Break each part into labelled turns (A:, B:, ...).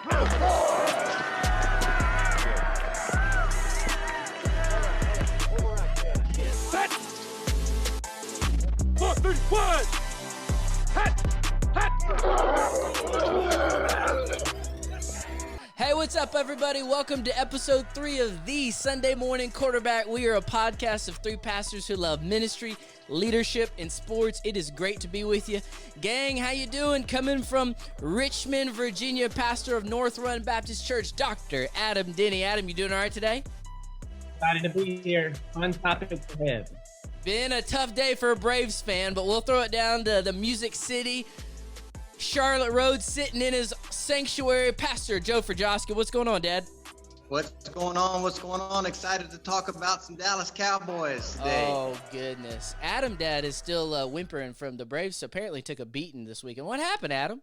A: Hey, what's up, everybody? Welcome to episode 3 of the Sunday Morning Quarterback. We are a podcast of 3 pastors who love ministry, leadership, and sports. It is great to be with you. Gang, how you doing? Coming from Richmond, Virginia, pastor of North Run Baptist Church, Dr. Adam Denny. Adam, you doing all right today?
B: Excited to be here. Fun topic ahead.
A: Been a tough day for a Braves fan, but we'll throw it down to the Music City, Charlotte Road, sitting in his sanctuary, Pastor Joe Frajoska. What's going on, Dad?
C: What's going on? Excited to talk about some Dallas Cowboys today.
A: Oh, goodness. Adam, Dad, is still whimpering from the Braves, so apparently took a beating this weekend. What happened, Adam?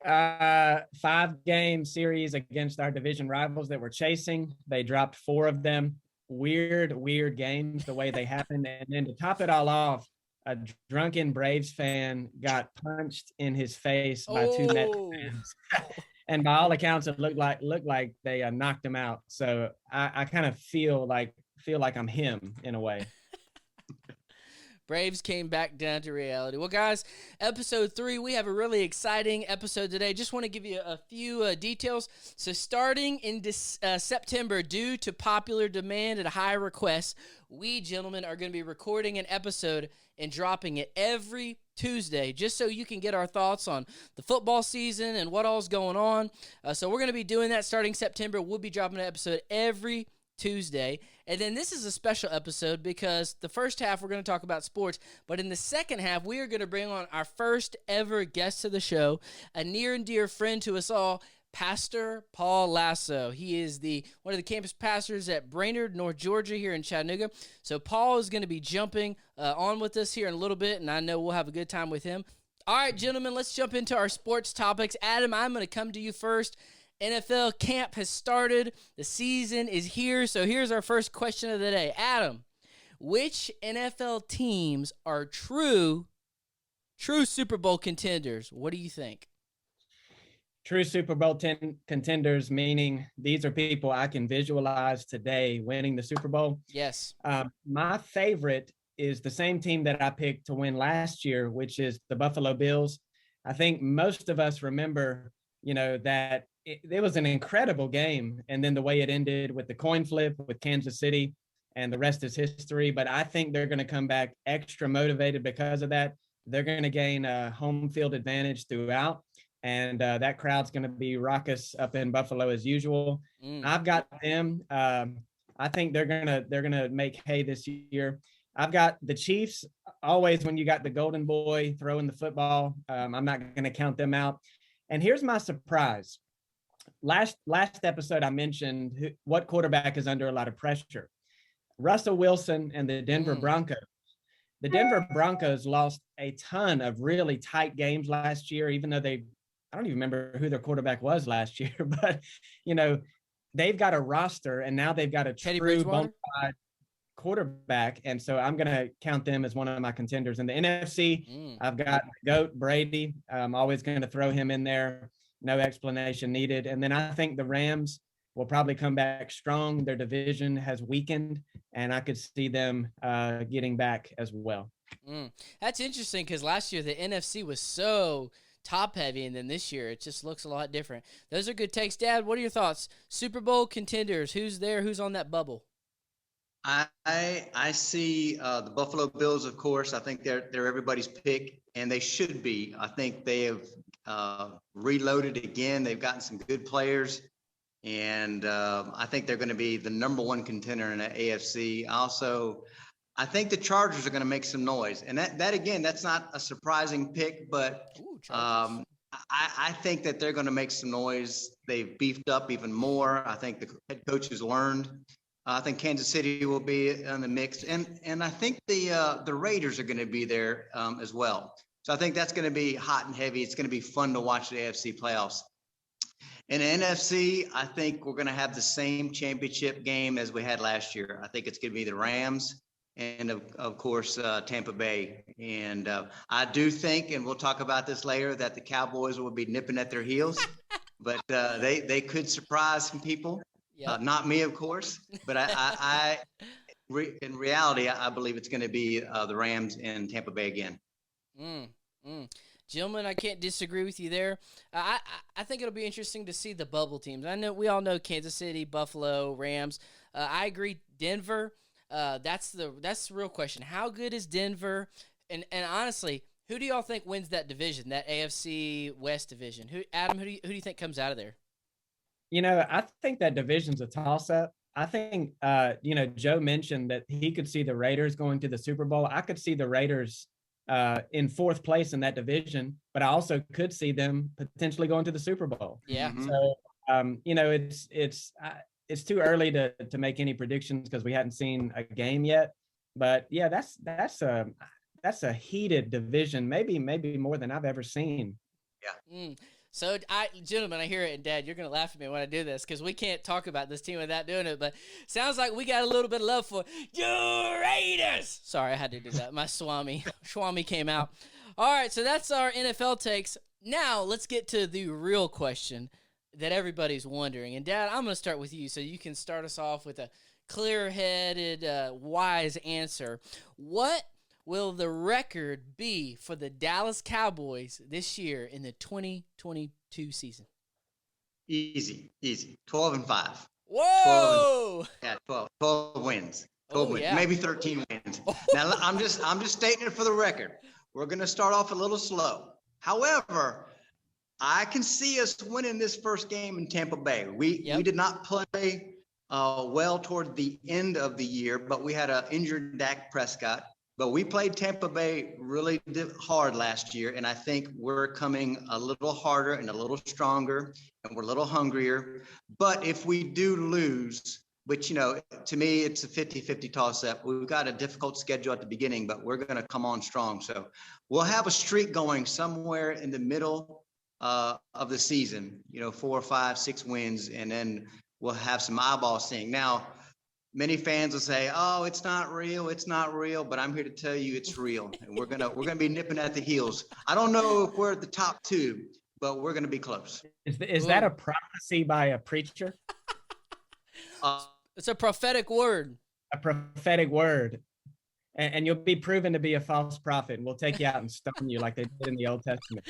B: 5-game series against our division rivals that we're chasing. They dropped 4 of them. Weird games, the way they happened. And then to top it all off, a drunken Braves fan got punched in his face by 2 Mets fans. And by all accounts, it looked like they knocked him out. So I kind of feel like I'm him in a way.
A: Braves came back down to reality. Well, guys, episode 3, we have a really exciting episode today. Just want to give you a few details. So starting in September, due to popular demand and high requests, we, gentlemen, are going to be recording an episode and dropping it every Tuesday, just so you can get our thoughts on the football season and what all's going on. So we're going to be doing that starting September. We'll be dropping an episode every Tuesday. And then this is a special episode because the first half we're going to talk about sports, but in the second half we are going to bring on our first ever guest to the show, a near and dear friend to us all, Pastor Paul Laso. He is one of the campus pastors at Brainerd, North Georgia here in Chattanooga. So Paul is going to be jumping on with us here in a little bit, and I know we'll have a good time with him. All right, gentlemen, let's jump into our sports topics. Adam, I'm going to come to you first. NFL camp has started. The season is here. So here's our first question of the day. Adam, which NFL teams are true Super Bowl contenders? What do you think?
B: True Super Bowl contenders, meaning these are people I can visualize today winning the Super Bowl.
A: Yes.
B: My favorite is the same team that I picked to win last year, which is the Buffalo Bills. I think most of us remember, that it was an incredible game. And then the way it ended with the coin flip with Kansas City, and the rest is history. But I think they're going to come back extra motivated because of that. They're going to gain a home field advantage throughout. And that crowd's going to be raucous up in Buffalo as usual. I've got them. I think they're gonna make hay this year. I've got the Chiefs. Always when you got the golden boy throwing the football, I'm not going to count them out. And here's my surprise. Last episode, I mentioned what quarterback is under a lot of pressure. Russell Wilson and the Denver Broncos. The Denver Broncos lost a ton of really tight games last year, even though I don't even remember who their quarterback was last year, but, they've got a roster, and now they've got a true bona fide quarterback. And so I'm going to count them as one of my contenders. In the NFC, I've got GOAT Brady. I'm always going to throw him in there. No explanation needed. And then I think the Rams will probably come back strong. Their division has weakened, and I could see them getting back as well.
A: That's interesting because last year the NFC was so top heavy, and then this year it just looks a lot different. Those are good takes. Dad, what are your thoughts? Super Bowl contenders, who's there? Who's on that bubble?
C: I see the Buffalo Bills, of course. I think they're everybody's pick, and they should be. I think they have reloaded again. They've gotten some good players, and I think they're going to be the number 1 contender in the AFC. Also, I think the Chargers are going to make some noise, and that again, that's not a surprising pick, but I think that they're going to make some noise. They've beefed up even more. I think the head coach has learned. I think Kansas City will be in the mix, and I think the Raiders are going to be there as well. So I think that's going to be hot and heavy. It's going to be fun to watch the AFC playoffs. In the NFC, I think we're going to have the same championship game as we had last year. I think it's going to be the Rams and, of course, Tampa Bay. And I do think, and we'll talk about this later, that the Cowboys will be nipping at their heels. but they could surprise some people.
A: Yep.
C: Not me, of course, but in reality, I believe it's going to be the Rams in Tampa Bay again.
A: Gentlemen, I can't disagree with you there. I think it'll be interesting to see the bubble teams. I know we all know Kansas City, Buffalo, Rams. I agree, Denver. That's the real question. How good is Denver? And honestly, who do y'all think wins that division, that AFC West division? Adam, who do you think comes out of there?
B: I think that division's a toss-up. I think, Joe mentioned that he could see the Raiders going to the Super Bowl. I could see the Raiders in fourth place in that division, but I also could see them potentially going to the Super Bowl.
A: Yeah.
C: Mm-hmm.
B: So, it's too early to make any predictions because we hadn't seen a game yet. But yeah, that's a heated division, maybe more than I've ever seen.
C: Yeah.
A: So, gentlemen, I hear it, and Dad, you're going to laugh at me when I do this because we can't talk about this team without doing it, but sounds like we got a little bit of love for your Raiders. Sorry, I had to do that. My Swami came out. All right, so that's our NFL takes. Now, let's get to the real question that everybody's wondering. And, Dad, I'm going to start with you so you can start us off with a clear-headed, wise answer. What will the record be for the Dallas Cowboys this year in the 2022 season?
C: Easy. 12-5.
A: Whoa!
C: 12 wins. 12 wins.
A: Yeah.
C: Maybe 13 wins. Now, I'm just stating it for the record. We're going to start off a little slow. However, I can see us winning this first game in Tampa Bay. We did not play well toward the end of the year, but we had an injured Dak Prescott. But we played Tampa Bay really hard last year, and I think we're coming a little harder and a little stronger, and we're a little hungrier. But if we do lose, which, to me, it's a 50-50 toss-up. We've got a difficult schedule at the beginning, but we're going to come on strong. So we'll have a streak going somewhere in the middle of the season, 4, 5, 6 wins, and then we'll have some eyeballs seeing. Now, many fans will say, "Oh, it's not real," but I'm here to tell you it's real, and we're gonna be nipping at the heels. I don't know if we're at the top 2, but we're gonna be close.
B: Is that a prophecy by a preacher?
A: It's a prophetic word.
B: A prophetic word, and you'll be proven to be a false prophet, and we'll take you out and stone you like they did in the Old Testament.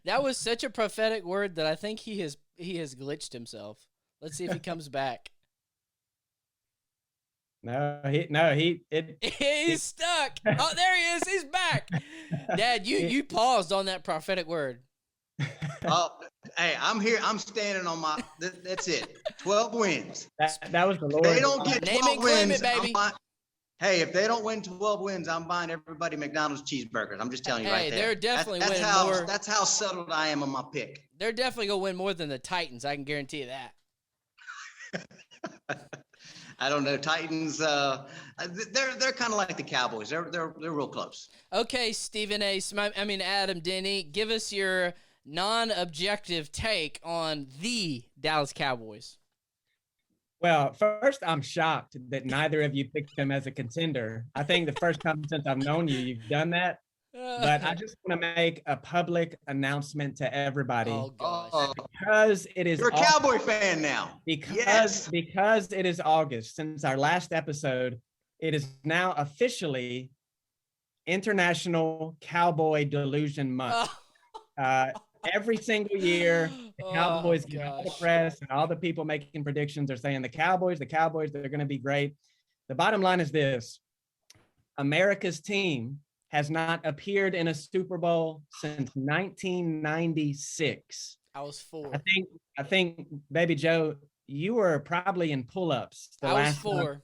A: That was such a prophetic word that I think he has glitched himself. Let's see if he comes back. He's stuck. Oh, there he is. He's back. Dad, you paused on that prophetic word.
C: Oh, hey, I'm here. I'm standing on my. That's it. 12 wins.
B: That was the Lord.
C: They don't get 12
A: Name and claim
C: wins.
A: it, baby.
C: Hey, if they don't win 12 wins, I'm buying everybody McDonald's cheeseburgers. I'm just telling you right there.
A: They're definitely winning more.
C: That's how settled I am on my pick.
A: They're definitely gonna win more than the Titans. I can guarantee you that.
C: I don't know. Titans, they're kind of like the Cowboys. They're real close.
A: Okay, Adam Denny, give us your non-objective take on the Dallas Cowboys.
B: Well, first, I'm shocked that neither of you picked them as a contender. I think the first time since I've known you, you've done that. But I just want to make a public announcement to everybody.
A: Oh, gosh.
B: Because it is.
C: You're a Cowboy fan now.
B: Because it is August. Since our last episode, it is now officially International Cowboy Delusion Month. Every single year, the Cowboys get all the press, and all the people making predictions are saying the Cowboys, they're going to be great. The bottom line is this: America's team has not appeared in a Super Bowl since 1996.
A: I was 4.
B: I think, Baby Joe, you were probably in pull-ups.
A: I was 4.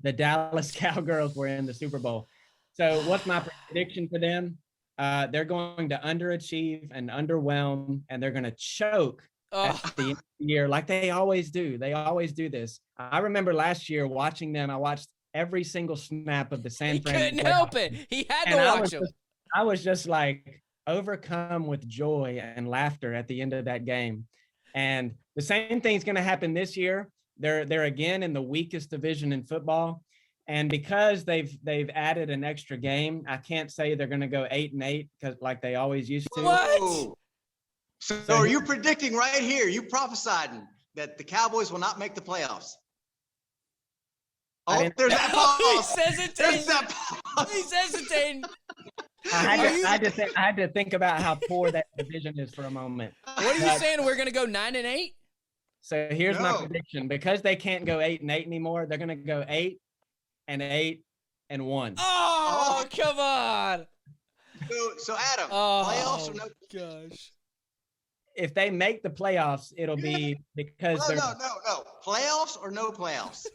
B: The Dallas Cowgirls were in the Super Bowl. So what's my prediction for them? They're going to underachieve and underwhelm, and they're going to choke at the end of the year like they always do. They always do this. I remember last year watching them. I watched every single snap of the San Fran.
A: He couldn't help it. He had to watch them.
B: I was just like overcome with joy and laughter at the end of that game. And the same thing's going to happen this year. They're again in the weakest division in football. And because they've added an extra game, I can't say they're going to go 8-8 because like they always used to.
A: What?
C: So are you predicting right here? You prophesied that the Cowboys will not make the playoffs? Oh, there's that pause.
A: He's hesitating.
C: There's that pause.
A: He's hesitating.
B: I had to think about how poor that division is for a moment.
A: What are you saying? We're going to go 9-8?
B: So here's my prediction. Because they can't go 8-8 anymore, they're going to go 8-8-1.
A: Oh, come on.
C: So Adam, playoffs or no?
A: Gosh.
B: If they make the playoffs, it'll be because
C: No. Playoffs or no playoffs?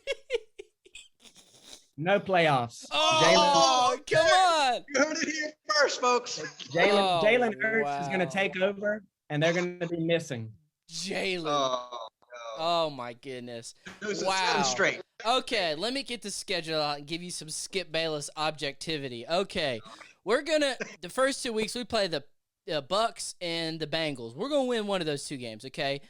B: No playoffs.
A: Oh, come on.
C: You heard it here first, folks.
B: Jalen Hurts is going to take over, and they're going to be missing.
A: Jalen. Oh, my goodness.
C: Wow. Straight.
A: Okay, let me get the schedule out and give you some Skip Bayless objectivity. Okay, we're going to – the first 2 weeks, we play the Bucks and the Bengals. We're going to win one of those two games, okay?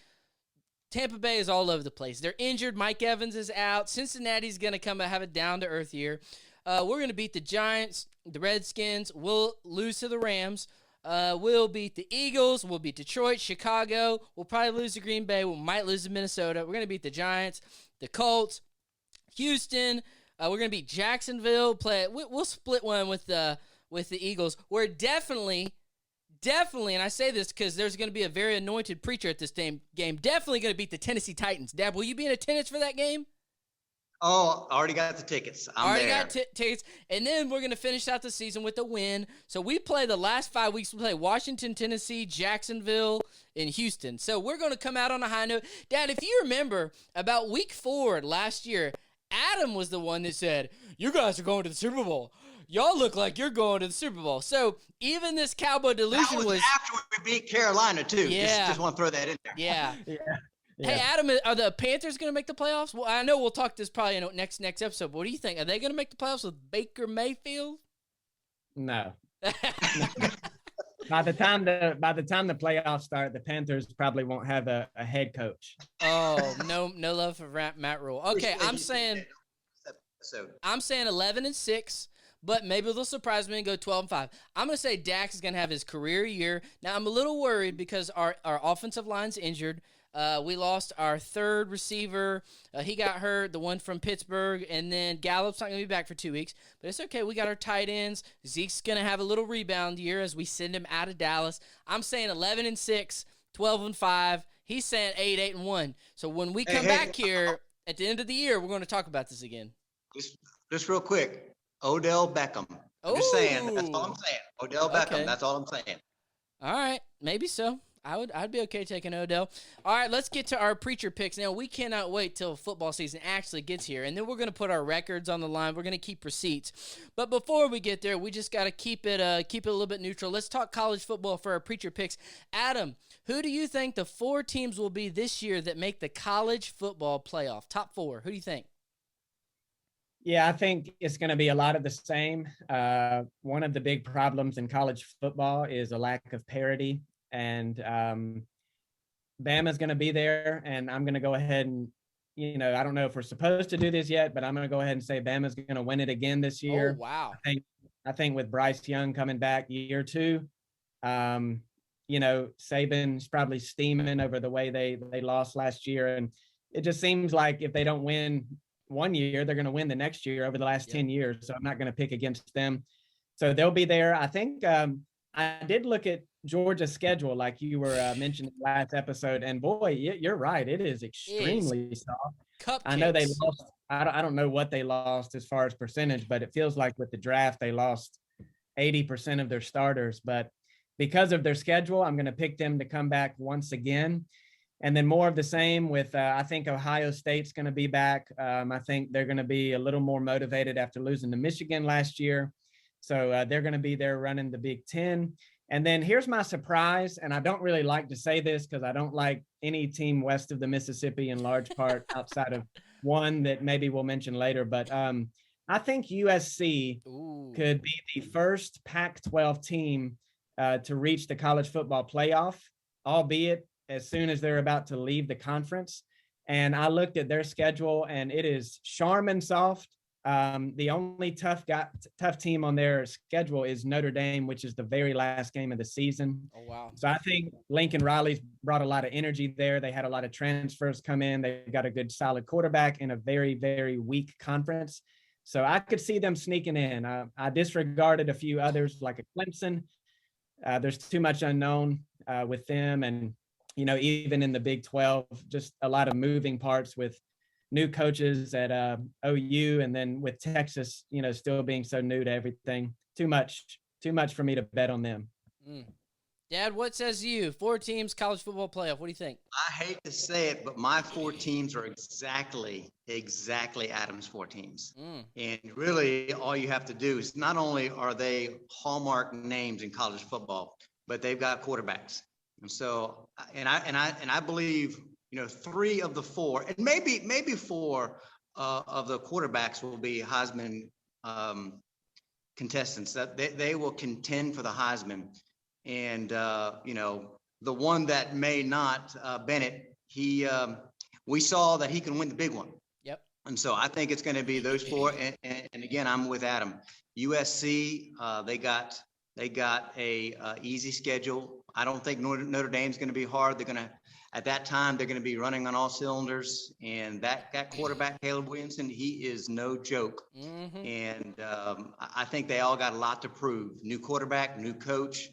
A: Tampa Bay is all over the place. They're injured. Mike Evans is out. Cincinnati's going to come and have a down-to-earth year. We're going to beat the Giants, the Redskins. We'll lose to the Rams. We'll beat the Eagles. We'll beat Detroit, Chicago. We'll probably lose to Green Bay. We might lose to Minnesota. We're going to beat the Giants, the Colts, Houston. We're going to beat Jacksonville. We'll split one with the Eagles. We're definitely, and I say this because there's going to be a very anointed preacher at this game, definitely going to beat the Tennessee Titans. Dab, will you be in attendance for that game?
C: Oh, I already got the tickets.
A: I'm got tickets. And then we're going to finish out the season with a win. So we play the last 5 weeks. We play Washington, Tennessee, Jacksonville, and Houston. So we're going to come out on a high note. Dad, if you remember, about week 4 last year, Adam was the one that said, you guys are going to the Super Bowl. Y'all look like you're going to the Super Bowl. So even this Cowboy delusion
C: was after we beat Carolina, too.
A: Yeah.
C: Just want to throw that in there.
A: Yeah.
B: Yeah.
A: Hey, Adam, are the Panthers going to make the playoffs? Well, I know we'll talk this probably in next episode, but what do you think? Are they going to make the playoffs with Baker Mayfield?
B: No. By the time the playoffs start, the Panthers probably won't have a head coach.
A: Oh, no love for Matt Rule. Okay, I'm saying 11-6. But maybe they'll surprise me and go 12-5. I'm going to say Dak is going to have his career year. Now, I'm a little worried because our offensive line's injured. We lost our third receiver. He got hurt, the one from Pittsburgh. And then Gallup's not going to be back for 2 weeks. But it's okay. We got our tight ends. Zeke's going to have a little rebound year as we send him out of Dallas. I'm saying 11-6, 12-5. He's saying 8-1. So when we come back here at the end of the year, we're going to talk about this again.
C: Just real quick. Odell Beckham. I'm just saying. That's all I'm saying. Odell Beckham. Okay. That's all I'm saying.
A: All right. Maybe so. I'd be okay taking Odell. All right, let's get to our preacher picks. Now, we cannot wait till football season actually gets here, and then we're going to put our records on the line. We're going to keep receipts. But before we get there, we just got to keep it a little bit neutral. Let's talk college football for our preacher picks. Adam, who do you think the 4 teams will be this year that make the college football playoff? Top 4. Who do you think?
B: Yeah, I think it's going to be a lot of the same. One of the big problems in college football is a lack of parity. And Bama's going to be there. And I'm going to go ahead and, I don't know if we're supposed to do this yet, but I'm going to go ahead and say Bama's going to win it again this year.
A: Oh, wow.
B: I think with Bryce Young coming back year 2, Saban's probably steaming over the way they lost last year. And it just seems like if they don't win one year, they're going to win the next year over the last 10 years. So I'm not going to pick against them. So they'll be there. I think I did look at Georgia's schedule, like you were mentioning last episode. And boy, you're right. It is extremely soft.
A: Cupcakes.
B: I know they lost. I don't know what they lost as far as percentage, but it feels like with the draft, they lost 80% of their starters. But because of their schedule, I'm going to pick them to come back once again. And then more of the same with, I think Ohio State's going to be back. I think they're going to be a little more motivated after losing to Michigan last year. So they're going to be there running the Big Ten. And then here's my surprise. And I don't really like to say this because I don't like any team west of the Mississippi in large part outside of one that maybe we'll mention later. But I think USC could be the first Pac-12 team to reach the college football playoff, albeit as soon as they're about to leave the conference. And I looked at their schedule and it is Charmin soft, The only tough team on their schedule is Notre Dame, which is the very last game of the season.
A: Oh, wow.
B: So I think Lincoln Riley's brought a lot of energy there. They had a lot of transfers come in. They got a good, solid quarterback in a very, very weak conference. So I could see them sneaking in. I disregarded a few others like a Clemson. There's too much unknown with them. And, even in the Big 12, just a lot of moving parts with new coaches at OU, and then with Texas, still being so new to everything. Too much for me to bet on them.
A: Dad, what says you? 4 teams, college football playoff. What do you think?
C: I hate to say it, but my 4 teams are exactly Adam's 4 teams. And really, all you have to do is, not only are they hallmark names in college football, but they've got quarterbacks. And so, and I believe, 3 of the 4, and maybe 4 of the quarterbacks will be Heisman contestants. That they will contend for the Heisman. And the one that may not, Bennett, we saw that he can win the big one.
A: Yep. And
C: so I think it's going to be those 4. And again, I'm with Adam. USC, they got a easy schedule. I don't think Notre Dame's going to be hard. At that time, they're going to be running on all cylinders. And that quarterback, Caleb Williamson, he is no joke. Mm-hmm. And I think they all got a lot to prove. New quarterback, new coach.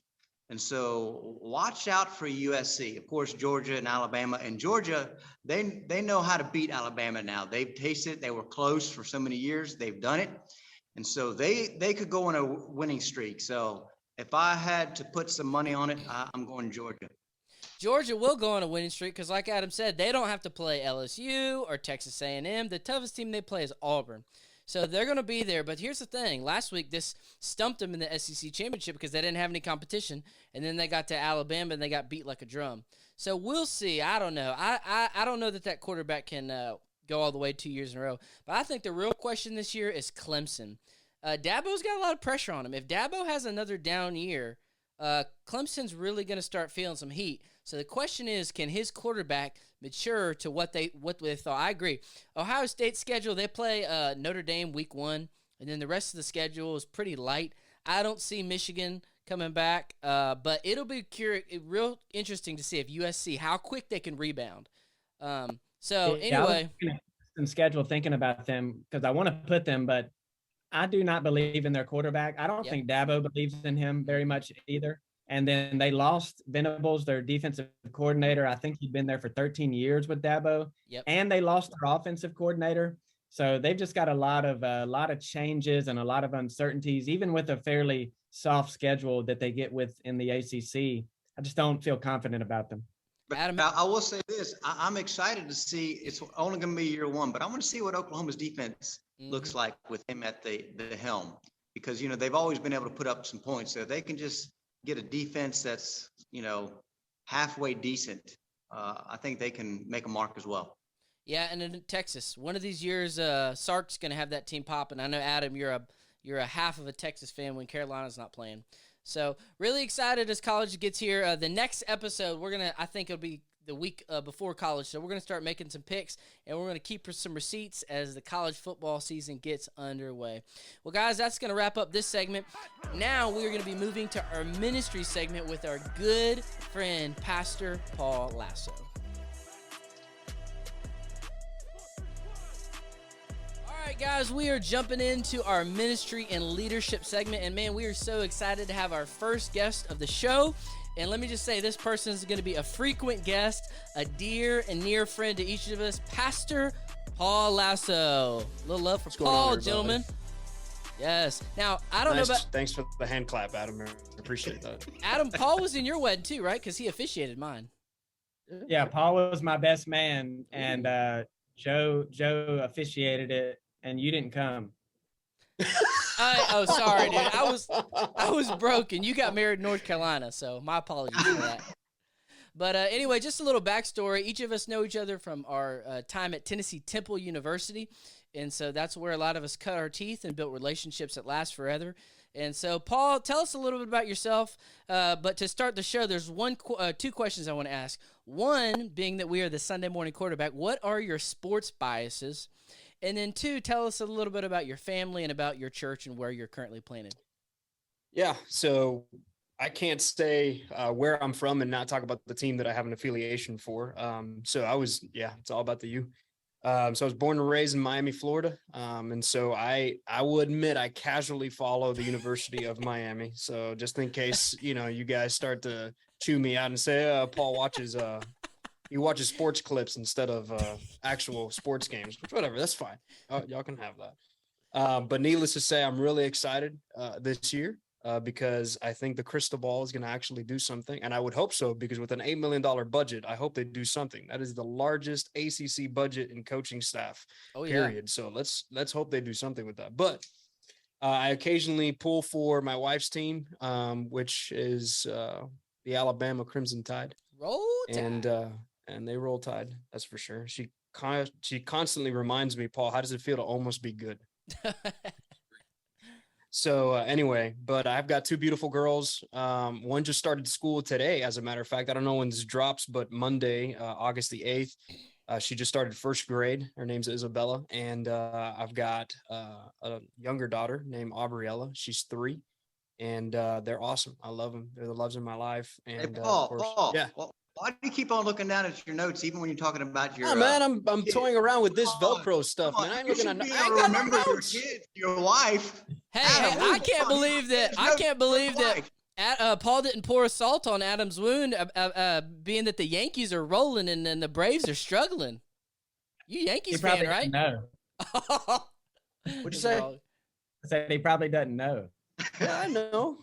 C: And so watch out for USC. Of course, Georgia and Alabama. And Georgia, they know how to beat Alabama now. They've tasted it. They were close for so many years. They've done it. And so they could go on a winning streak. So if I had to put some money on it, I'm going Georgia.
A: Georgia will go on a winning streak because, like Adam said, they don't have to play LSU or Texas A&M. The toughest team they play is Auburn. So they're going to be there. But here's the thing. Last week, this stumped them in the SEC championship because they didn't have any competition. And then they got to Alabama, and they got beat like a drum. So we'll see. I don't know. I don't know that quarterback can go all the way 2 years in a row. But I think the real question this year is Clemson. Dabo's got a lot of pressure on him. If Dabo has another down year, Clemson's really going to start feeling some heat. So the question is, can his quarterback mature to what they thought? I agree. Ohio State's schedule, they play Notre Dame week 1, and then the rest of the schedule is pretty light. I don't see Michigan coming back, but it'll be real interesting to see if USC, how quick they can rebound. Anyway.
B: I was schedule thinking about them because I want to put them, but I do not believe in their quarterback. I don't think Dabo believes in him very much either. And then they lost Venables, their defensive coordinator. I think he'd been there for 13 years with Dabo.
A: Yep.
B: And they lost their offensive coordinator. So they've just got a lot of changes and a lot of uncertainties, even with a fairly soft schedule that they get with in the ACC. I just don't feel confident about them.
C: Adam, I will say this. I'm excited to see. It's only going to be year 1, but I want to see what Oklahoma's defense looks like with him at the helm. Because, they've always been able to put up some points. So if they can just get a defense that's, halfway decent, I think they can make a mark as well.
A: Yeah, and in Texas, one of these years, Sark's going to have that team popping. I know, Adam, you're a half of a Texas fan when Carolina's not playing. So really excited as college gets here. The next episode, I think it'll be the week before college. So we're going to start making some picks, and we're going to keep some receipts as the college football season gets underway. Well, guys, that's going to wrap up this segment. Now we're going to be moving to our ministry segment with our good friend, Pastor Paul Laso. All right, guys, we are jumping into our ministry and leadership segment, and man, we are so excited to have our first guest of the show. And let me just say, this person is going to be a frequent guest, a dear and near friend to each of us, Pastor Paul Laso. A little love for Paul, gentlemen. Yes. Now, I don't know about...
D: Thanks for the hand clap, Adam. I appreciate that.
A: Adam, Paul was in your wedding too, right? Because he officiated mine.
B: Yeah, Paul was my best man, and Joe officiated it, and you didn't come.
A: Sorry, dude. I was broken. You got married in North Carolina, so my apologies for that. But anyway, just a little backstory. Each of us know each other from our time at Tennessee Temple University, and so that's where a lot of us cut our teeth and built relationships that last forever. And so, Paul, tell us a little bit about yourself. But to start the show, there's two questions I want to ask. One being that we are the Sunday morning quarterback. What are your sports biases? And then 2, tell us a little bit about your family and about your church and where you're currently planted.
D: Yeah, so I can't say where I'm from and not talk about the team that I have an affiliation for. It's all about the U. So I was born and raised in Miami, Florida. And so I will admit I casually follow the University of Miami. So just in case, you guys start to chew me out and say, Paul watches sports clips instead of actual sports games, which whatever, that's fine. Y'all can have that. But needless to say, I'm really excited this year because I think the crystal ball is going to actually do something. And I would hope so, because with an $8 million budget, I hope they do something. That is the largest ACC budget in coaching staff, period. So let's hope they do something with that. But I occasionally pull for my wife's team, which is the Alabama Crimson Tide.
A: Roll Tide.
D: And they roll Tide. That's for sure. She constantly reminds me, Paul, how does it feel to almost be good? So anyway, but I've got 2 beautiful girls. One just started school today, as a matter of fact. I don't know when this drops, but Monday, August the 8th, she just started 1st grade. Her name's Isabella. And I've got a younger daughter named Aubriella. She's 3. And they're awesome. I love them. They're the loves of my life. And
C: hey, Paul,
D: of course,
C: Paul,
D: yeah.
C: Well, why do you keep on looking down at your notes, even when you're talking about your?
D: Oh man, I'm toying around with this Velcro stuff, man. I ain't looking at. I ain't got no notes.
C: Your kids, your wife.
A: Hey, I can't believe that. I can't believe that. Paul didn't pour salt on Adam's wound, being that the Yankees are rolling and then the Braves are struggling. You Yankees fan, right?
B: No.
D: What'd you say?
B: I said he probably doesn't know.
D: Yeah, I know.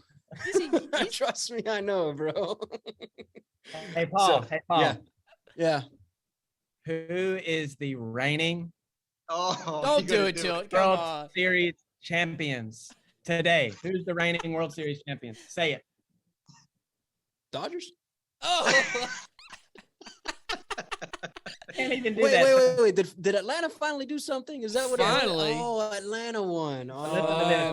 D: Trust me, I know, bro.
B: Hey, Paul.
D: Yeah.
B: Who is the reigning
A: Don't do it to him. Come
B: World
A: on.
B: Series champions today? Who's the reigning World Series champions? Say it.
D: Dodgers?
A: Oh.
B: Can't even do that.
D: Wait. Did Atlanta finally do something? Is that what
A: Finally?
D: Oh, Atlanta won.
B: Listen to this.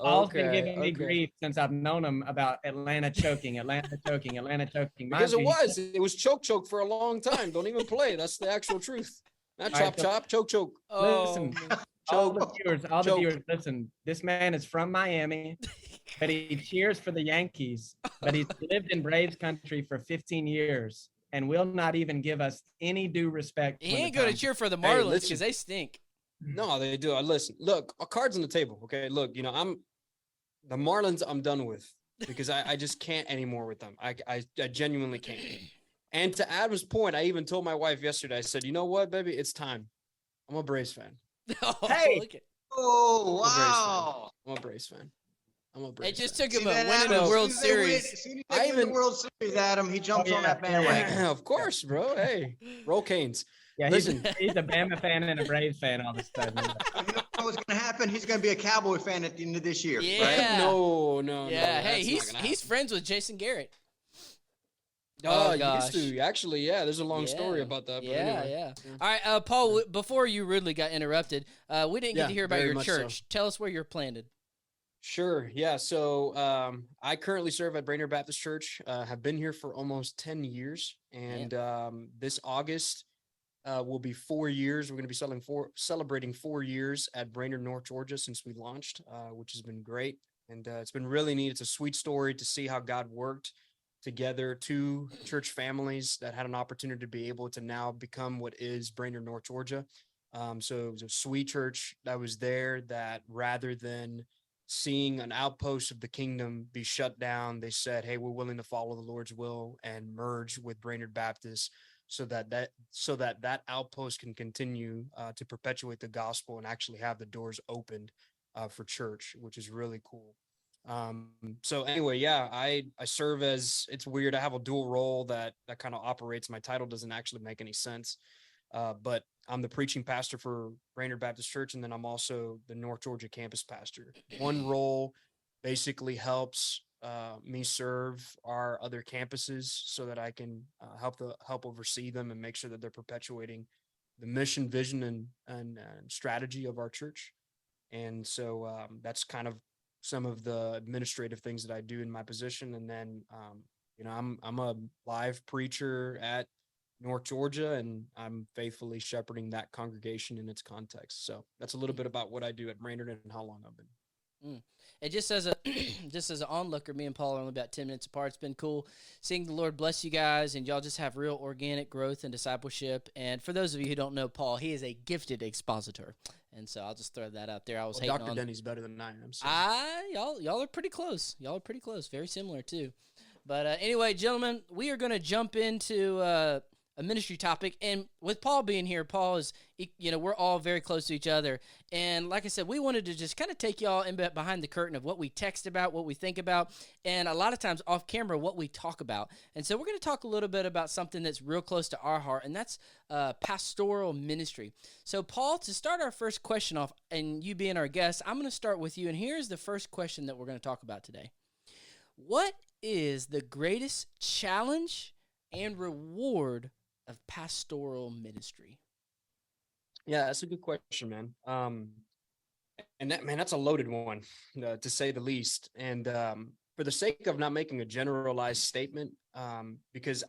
B: Paul's been giving me
D: okay.
B: grief since I've known him about Atlanta choking.
D: Because it was choke for a long time. Don't even play. That's the actual truth. Not chop, choke.
B: Listen, all the
D: Choke.
B: viewers, listen. This man is from Miami, but he cheers for the Yankees. But he's lived in Braves country for 15 years and will not even give us any due respect.
A: He ain't going to cheer for the Marlins because they stink.
D: No, they do. Listen, look, cards on the table. Okay, look, the Marlins I'm done with because I just can't anymore with them. I genuinely can't. And to Adam's point, I even told my wife yesterday, I said, you know what, baby, it's time. I'm a Braves fan.
B: Hey.
C: Oh, wow.
D: I'm a Braves fan.
A: It just took him winning the World Series.
C: As soon as they win the World Series, Adam, he jumps on that bandwagon.
D: Yeah, of course, bro. Hey, roll Canes.
B: Yeah,
D: listen.
B: He's a Bama fan and a Braves fan all of a sudden.
C: You know what's going to happen? He's going to be a Cowboy fan at the end of this year.
A: Yeah.
C: Right?
D: No.
A: Yeah. Hey, he's friends with Jason Garrett.
D: Oh, used to. Actually, yeah, there's a long story about that. But
A: Yeah. All right, Paul, before you rudely got interrupted, we didn't get to hear about your church.
D: So.
A: Tell us where you're planted.
D: Sure. Yeah. So I currently serve at Brainerd Baptist Church. Have been here for almost 10 years. And this August will be 4 years. We're going to be celebrating 4 years at Brainerd, North Georgia since we launched, which has been great. And it's been really neat. It's a sweet story to see how God worked together 2 church families that had an opportunity to be able to now become what is Brainerd, North Georgia. So it was a sweet church that was there that rather than seeing an outpost of the kingdom be shut down, they said, hey, we're willing to follow the Lord's will and merge with Brainerd Baptist so that outpost can continue to perpetuate the gospel and actually have the doors opened for church, which is really cool. So anyway, I serve as, it's weird. I have a dual role that kind of operates. My title doesn't actually make any sense. But I'm the preaching pastor for Brainerd Baptist Church, and then I'm also the North Georgia campus pastor. One role basically helps me serve our other campuses so that I can help oversee them and make sure that they're perpetuating the mission, vision, and strategy of our church. And so that's kind of some of the administrative things that I do in my position. And then I'm a live preacher at North Georgia, and I'm faithfully shepherding that congregation in its context. So that's a little bit about what I do at Brainerd and how long I've been.
A: And just as a just as an onlooker, me and Paul are only about 10 minutes apart. It's been cool seeing the Lord bless you guys, and y'all just have real organic growth and discipleship. And for those of you who don't know Paul, he is a gifted expositor, and so I'll just throw that out there. I was hating
D: Dr.
A: on
D: Denny's better than I am. So.
A: y'all are pretty close. Y'all are pretty close. Very similar too. But anyway, gentlemen, we are going to jump into a ministry topic. And with Paul being here, Paul is, we're all very close to each other. And like I said, we wanted to just kind of take y'all in behind the curtain of what we text about, what we think about, and a lot of times off camera, what we talk about. And so we're going to talk a little bit about something that's real close to our heart, and that's pastoral ministry. So Paul, to start our first question off, and you being our guest, I'm going to start with you. And here's the first question that we're going to talk about today. What is the greatest challenge and reward of pastoral ministry?
D: Yeah, that's a good question, man. And that's a loaded one, to say the least. And for the sake of not making a generalized statement, because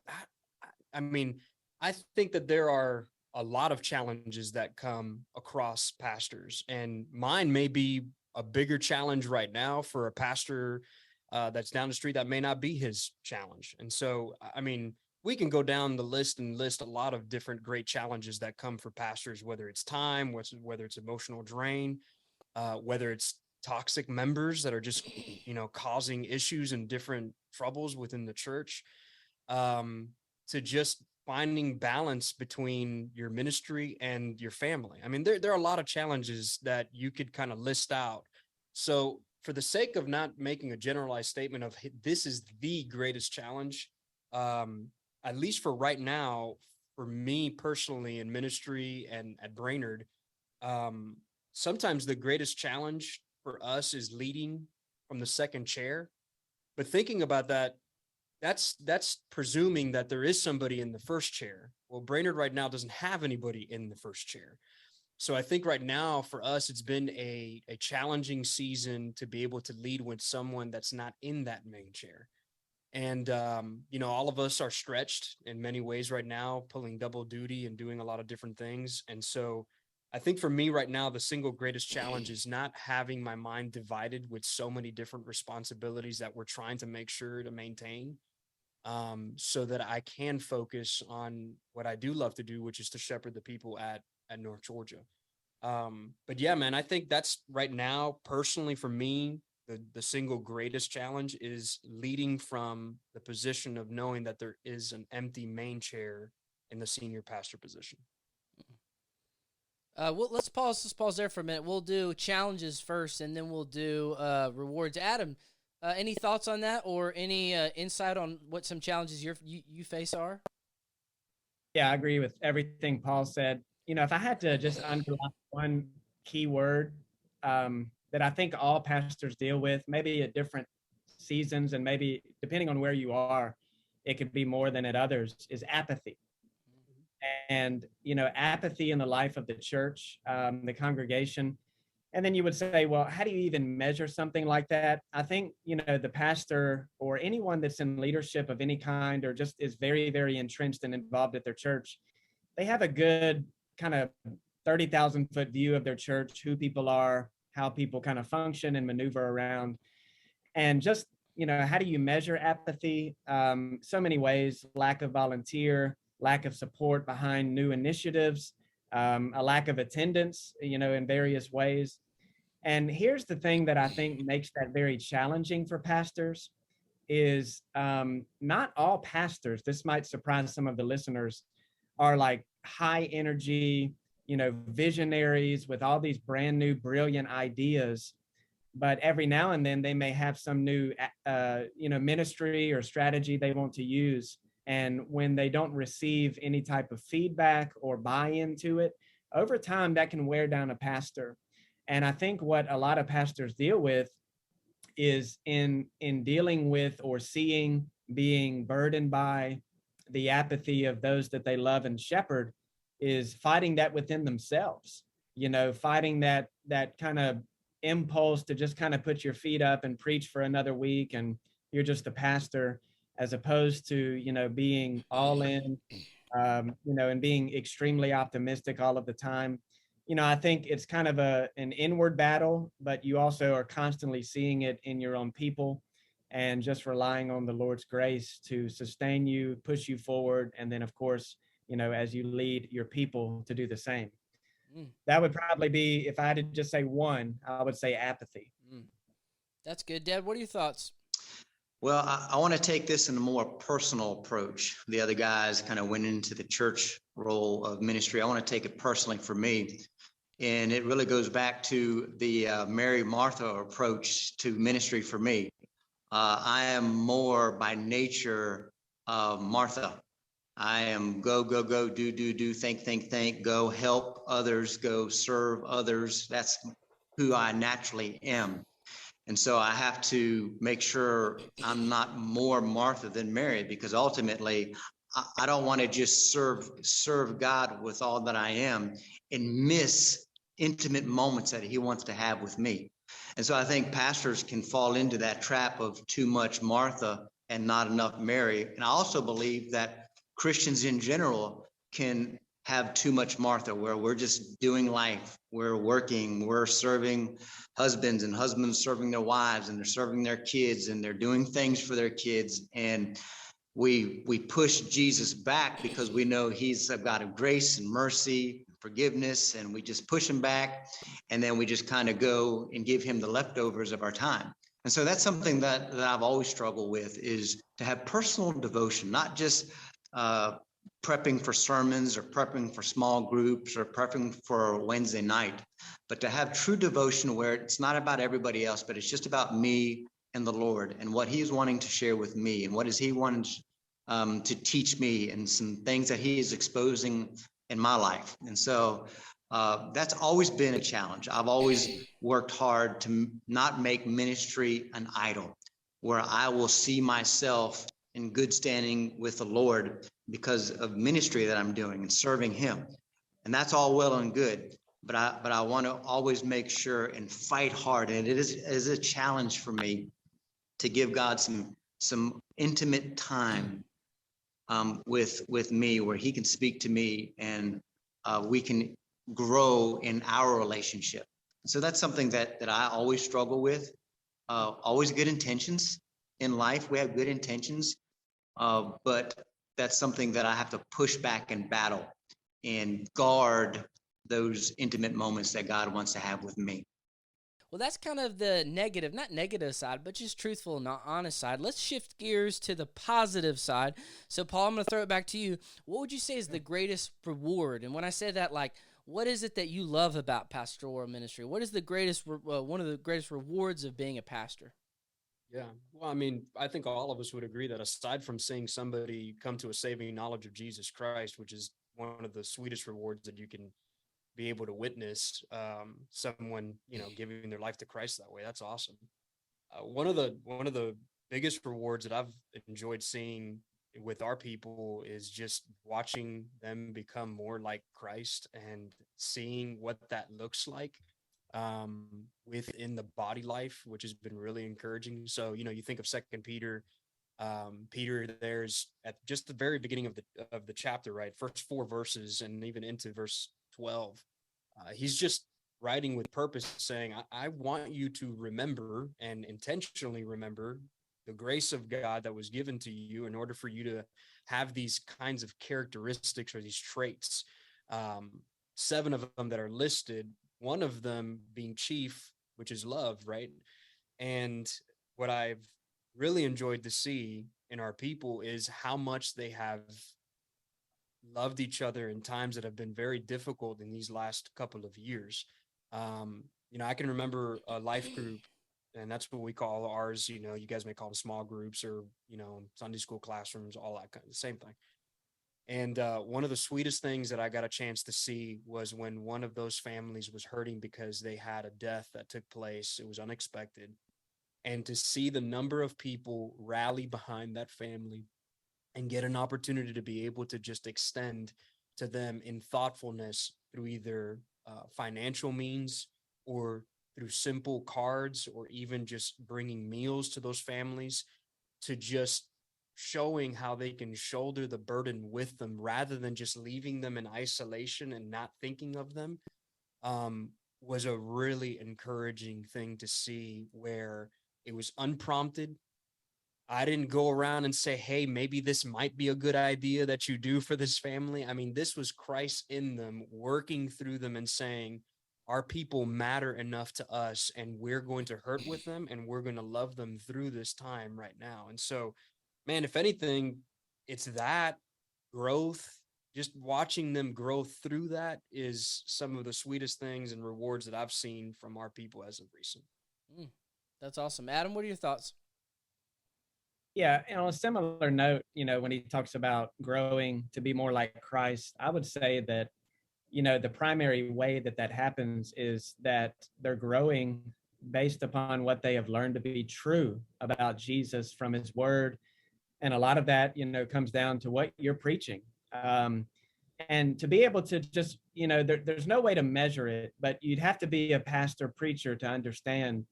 D: I think that there are a lot of challenges that come across pastors, and mine may be a bigger challenge right now for a pastor that's down the street that may not be his challenge. And so, we can go down the list and list a lot of different great challenges that come for pastors, whether it's time, whether it's emotional drain, whether it's toxic members that are just, causing issues and different troubles within the church, to just finding balance between your ministry and your family. There are a lot of challenges that you could kind of list out. So for the sake of not making a generalized statement of this is the greatest challenge, at least for right now, for me personally in ministry and at Brainerd, sometimes the greatest challenge for us is leading from the second chair. But thinking about that, that's presuming that there is somebody in the first chair. Well, Brainerd right now doesn't have anybody in the first chair. So I think right now for us, it's been a challenging season to be able to lead with someone that's not in that main chair. And, all of us are stretched in many ways right now, pulling double duty and doing a lot of different things. And so I think for me right now, the single greatest challenge is not having my mind divided with so many different responsibilities that we're trying to make sure to maintain, so that I can focus on what I do love to do, which is to shepherd the people at North Georgia. But yeah, man, I think that's right now, personally for me, the single greatest challenge is leading from the position of knowing that there is an empty main chair in the senior pastor position.
A: Well, let's pause there for a minute. We'll do challenges first, and then we'll do rewards. Adam, any thoughts on that, or any insight on what some challenges you face are?
B: Yeah, I agree with everything Paul said. If I had to just underline one key word that I think all pastors deal with, maybe at different seasons, and maybe depending on where you are, it could be more than at others, is apathy. And, apathy in the life of the church, the congregation. And then you would say, well, how do you even measure something like that? I think, the pastor or anyone that's in leadership of any kind, or just is very, very entrenched and involved at their church, they have a good kind of 30,000 foot view of their church, who people are, how people kind of function and maneuver around. And just, how do you measure apathy? So many ways: lack of volunteer, lack of support behind new initiatives, a lack of attendance, in various ways. And here's the thing that I think makes that very challenging for pastors is not all pastors, this might surprise some of the listeners, are like high energy, visionaries with all these brand new, brilliant ideas. But every now and then they may have some new, ministry or strategy they want to use. And when they don't receive any type of feedback or buy-in to it, over time, that can wear down a pastor. And I think what a lot of pastors deal with is in dealing with or seeing, being burdened by the apathy of those that they love and shepherd, is fighting that within themselves, fighting that kind of impulse to just kind of put your feet up and preach for another week and you're just a pastor, as opposed to, being all in, and being extremely optimistic all of the time. I think it's kind of an inward battle, but you also are constantly seeing it in your own people and just relying on the Lord's grace to sustain you, push you forward. And then, of course, as you lead your people to do the same.
A: Mm.
B: That would probably be, if I had to just say one, I would say apathy.
A: Mm. That's good. Dad, what are your thoughts?
C: Well, I want to take this in a more personal approach. The other guys kind of went into the church role of ministry. I want to take it personally for me. And it really goes back to the Mary Martha approach to ministry for me. I am more by nature Martha. I am go, go, go, do, think, go help others, go serve others. That's who I naturally am. And so I have to make sure I'm not more Martha than Mary, because ultimately I don't want to just serve God with all that I am and miss intimate moments that he wants to have with me. And so I think pastors can fall into that trap of too much Martha and not enough Mary. And I also believe that Christians in general can have too much Martha, where we're just doing life, we're working, we're serving husbands, and husbands serving their wives, and they're serving their kids, and they're doing things for their kids. And we push Jesus back because we know he's a God of grace and mercy, forgiveness, and we just push him back. And then we just kind of go and give him the leftovers of our time. And so that's something that I've always struggled with, is to have personal devotion, not just prepping for sermons or prepping for small groups or prepping for Wednesday night, but to have true devotion where it's not about everybody else, but it's just about me and the Lord and what he's wanting to share with me, and what is he wanting to teach me, and some things that he is exposing in my life. And so that's always been a challenge. I've always worked hard to not make ministry an idol, where I will see myself in good standing with the Lord because of ministry that I'm doing and serving him. And that's all well and good. But I want to always make sure and fight hard. And it is a challenge for me to give God some intimate time with me, where he can speak to me, and we can grow in our relationship. So that's something that I always struggle with. Always good intentions in life. We have good intentions, but that's something that I have to push back and battle and guard those intimate moments that God wants to have with me.
A: Well, that's kind of the negative, not negative side, but just truthful and honest side. Let's shift gears to the positive side. So, Paul, I'm going to throw it back to you. What would you say is the greatest reward? And when I say that, like, what is it that you love about pastoral ministry? What is the greatest, one of the greatest rewards of being a pastor?
D: Yeah. Well, I mean, I think all of us would agree that aside from seeing somebody come to a saving knowledge of Jesus Christ, which is one of the sweetest rewards that you can be able to witness, someone, giving their life to Christ that way. That's awesome. One of the biggest rewards that I've enjoyed seeing with our people is just watching them become more like Christ and seeing what that looks like within the body life, which has been really encouraging. So, you think of Second Peter, Peter, there's at just the very beginning of the chapter, right? First 4 verses and even into verse 12. He's just writing with purpose, saying, I want you to remember and intentionally remember the grace of God that was given to you in order for you to have these kinds of characteristics or these traits. 7 of them that are listed, one of them being chief, which is love, right? And what I've really enjoyed to see in our people is how much they have loved each other in times that have been very difficult in these last couple of years. I can remember a life group, and that's what we call ours. You guys may call them small groups or, Sunday school classrooms, all that kind of the same thing. And one of the sweetest things that I got a chance to see was when one of those families was hurting because they had a death that took place. It was unexpected. And to see the number of people rally behind that family and get an opportunity to be able to just extend to them in thoughtfulness through either financial means or through simple cards, or even just bringing meals to those families, to just showing how they can shoulder the burden with them rather than just leaving them in isolation and not thinking of them, was a really encouraging thing to see, where it was unprompted. I didn't go around and say, hey, maybe this might be a good idea that you do for this family. I mean, this was Christ in them, working through them and saying, our people matter enough to us, and we're going to hurt with them, and we're going to love them through this time right now. And so, man, if anything, it's that growth, just watching them grow through that is some of the sweetest things and rewards that I've seen from our people as of recent.
A: That's awesome. Adam, what are your thoughts?
B: Yeah, and on a similar note, when he talks about growing to be more like Christ, I would say that, the primary way that happens is that they're growing based upon what they have learned to be true about Jesus from his word. And a lot of that, comes down to what you're preaching. And to be able to just, there's no way to measure it, but you'd have to be a pastor preacher to understand.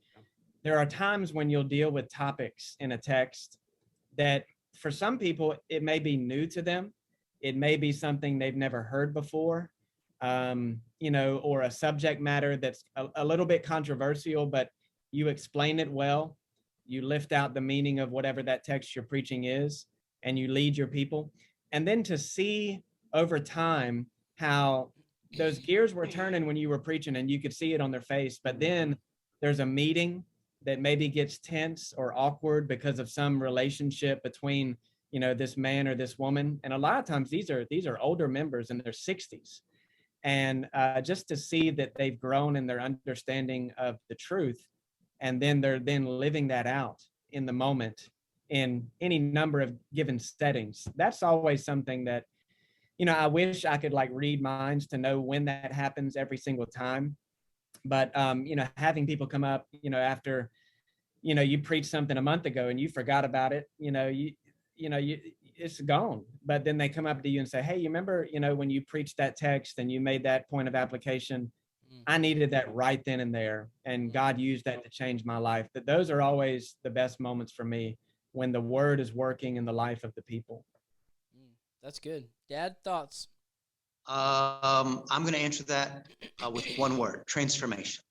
B: There are times when you'll deal with topics in a text that for some people, it may be new to them. It may be something they've never heard before, or a subject matter that's a little bit controversial, but you explain it well. You lift out the meaning of whatever that text you're preaching is, and you lead your people. And then to see over time how those gears were turning when you were preaching, and you could see it on their face, but then there's a meeting that maybe gets tense or awkward because of some relationship between, this man or this woman. And a lot of times these are older members in their 60s. And just to see that they've grown in their understanding of the truth, and then they're living that out in the moment in any number of given settings. That's always something that, I wish I could read minds to know when that happens every single time. But, having people come up, after, you preached something a month ago and you forgot about it, it's gone. But then they come up to you and say, hey, you remember, when you preached that text and you made that point of application, I needed that right then and there. And God used that to change my life. But those are always the best moments for me, when the word is working in the life of the people.
A: That's good. Dad, thoughts?
C: I'm going to answer that with one word: transformation.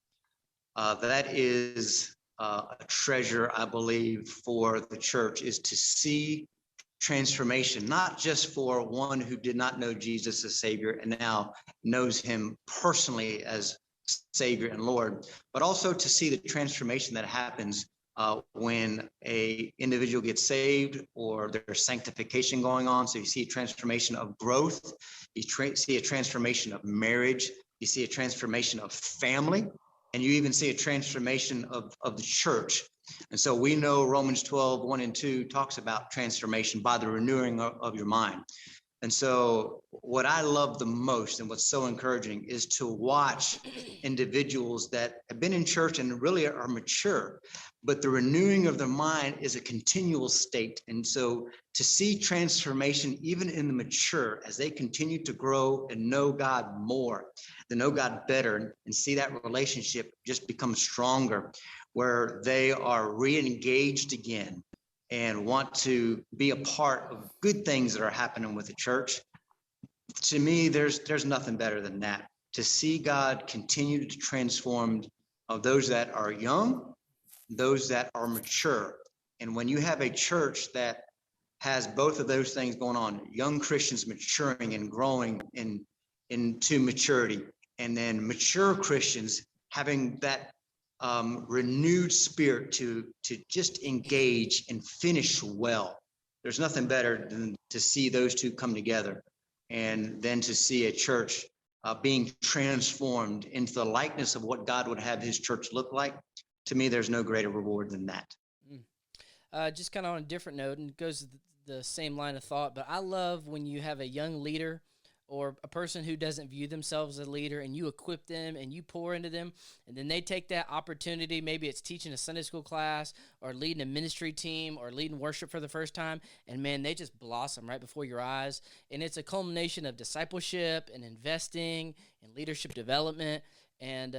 C: That is a treasure, I believe, for the church, is to see transformation, not just for one who did not know Jesus as Savior and now knows him personally as Savior and Lord, but also to see the transformation that happens when a individual gets saved or there's sanctification going on. So you see a transformation of growth, you see a transformation of marriage, you see a transformation of family, and you even see a transformation of the church. And so we know Romans 12, 1 and 2 talks about transformation by the renewing of your mind. And so what I love the most and what's so encouraging is to watch individuals that have been in church and really are mature, but the renewing of their mind is a continual state. And so to see transformation even in the mature as they continue to grow and know God more, to know God better, and see that relationship just become stronger, where they are re-engaged again and want to be a part of good things that are happening with the church. To me, there's nothing better than that. To see God continue to transform those that are young, those that are mature. And when you have a church that has both of those things going on, young Christians maturing and growing into maturity, and then mature Christians having that renewed spirit to just engage and finish well. There's nothing better than to see those two come together, and then to see a church being transformed into the likeness of what God would have his church look like. To me, there's no greater reward than that.
A: Just kind of on a different note, and it goes the same line of thought, but I love when you have a young leader or a person who doesn't view themselves as a leader, and you equip them and you pour into them, and then they take that opportunity. Maybe it's teaching a Sunday school class or leading a ministry team or leading worship for the first time, and man, they just blossom right before your eyes. And it's a culmination of discipleship and investing and leadership development. And,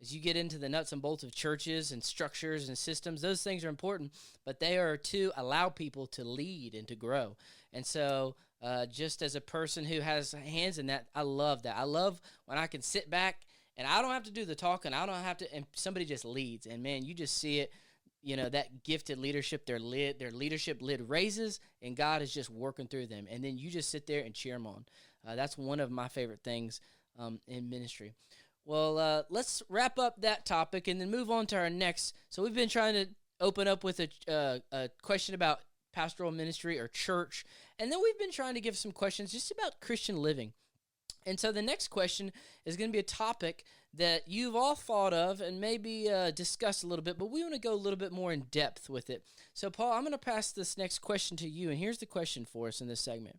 A: as you get into the nuts and bolts of churches and structures and systems, those things are important, but they are to allow people to lead and to grow. And so just as a person who has hands in that, I love that. I love when I can sit back and I don't have to do the talking. I don't have to, and somebody just leads. And man, you just see it, that gifted leadership, their leadership lid raises, and God is just working through them. And then you just sit there and cheer them on. That's one of my favorite things in ministry. Well, let's wrap up that topic and then move on to our next. So we've been trying to open up with a question about pastoral ministry or church, and then we've been trying to give some questions just about Christian living. And so the next question is going to be a topic that you've all thought of and maybe discussed a little bit, but we want to go a little bit more in depth with it. So, Paul, I'm going to pass this next question to you, and here's the question for us in this segment.